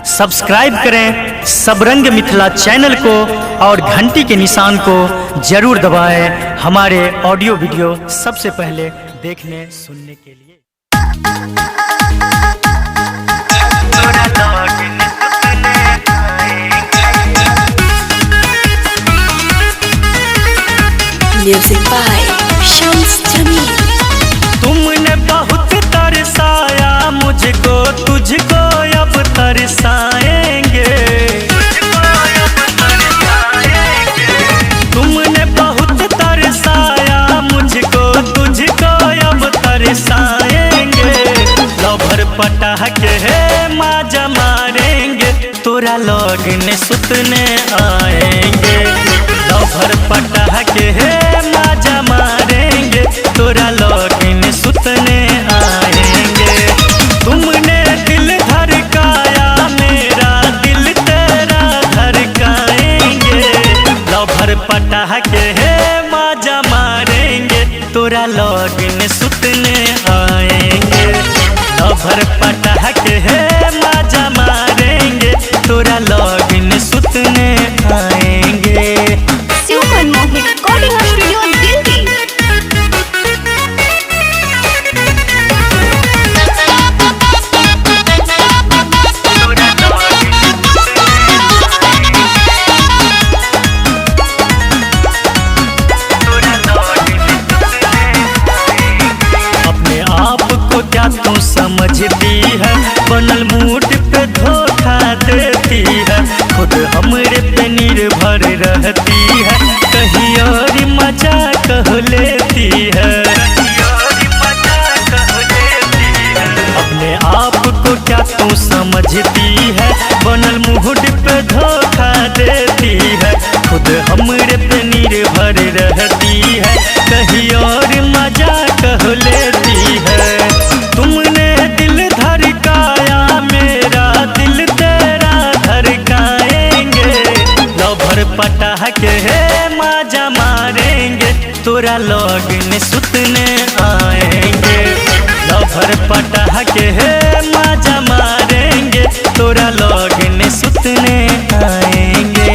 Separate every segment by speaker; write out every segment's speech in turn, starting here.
Speaker 1: Subscribe करें Sabrang Mithila channel को और घंटी के निशान को जरूर दबाएं हमारे ऑडियो वीडियो सबसे पहले देखने सुनने के लिए।
Speaker 2: Music by Shams Jamil.
Speaker 1: तुमने बहुत तरसाया मुझको, तुझको अब तरसाएंगे। तुमने बहुत तरसाया मुझको, तुझको अब तरसाएंगे। लवर पटाके है माजा मारेंगे, तोरा लगने सुतने आएंगे। लवर पटाके है माजा मारेंगे, तोरा लगने सुतने आएंगे। तुमने दिल धड़काया मेरा, दिल तेरा धड़काएंगे। लवर पटाके है माजा मारेंगे, तोरा लगने सुतने आएंगे। लवर पटाके है माजा मारेंगे, तोरा लगने सुतने आएंगे।
Speaker 2: सुपर मोहित रिकॉर्डिंग स्टूडियो दिल्ली।
Speaker 1: अपने आप को क्या तू समझती है, बनल मूड पे धोखा देती है। खुद हमरे पे निर्भर रहती है, कहीं और मजा कह लेती है। अपने आप को क्या तू समझती है, बनल मूड पे धोखा देती है। खुद हमरे पे निर्भर रहती है, कहीं और मजा कह लेती है। तुमने दिल धड़काया मेरा, दिल तेरा धड़काएंगे। लवर पटाके है माजा मारेंगे, तोरा लगने सुतने आएंगे। लवर पटाके है माजा मारेंगे, तोरा लगने सुतने आएंगे।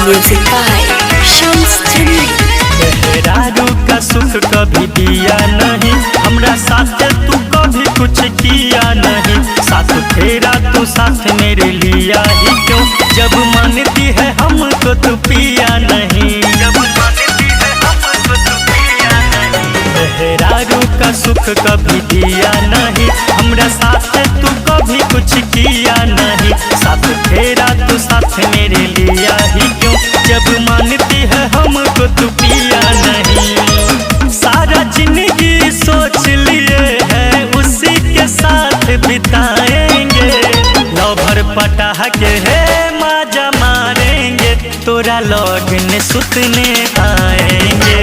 Speaker 2: Music by Shams Jamil.
Speaker 1: मेहरारू का सुख कभी दिया नहीं, हमरा साथ तू कभी कुछ किया नहीं। साथ तेरा तू साथ मेरे लिया ही क्यों, जब मानती है हमको तू पिया नहीं। मेहरारू का सुख कभी दिया नहीं, हमरा साथ तू कभी कुछ किया नहीं। साथ तेरा तू साथ मेरे लिया ही क्यों, जब मानती है हमको तू पिया नहीं। सारा जिंदगी सोच लिए है उसी के साथ बिताएंगे। लवर पटाके है माजा मारेंगे, तोरा लगने सुतने आएंगे।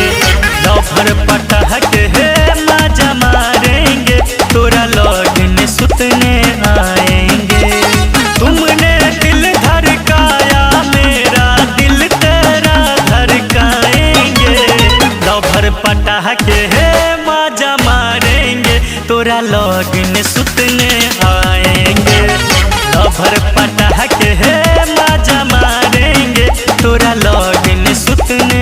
Speaker 1: लवर पटाके है माजा मारेंगे, तोरा लगने सुतने आएंगे। तुमने दिल धड़काया मेरा, दिल तेरा धड़काएंगे। लवर पटाके है माजा मारेंगे, तोरा लगने सुतने आएंगे। लवर पटाके है माजा मारेंगे, तोरा लगने सुतने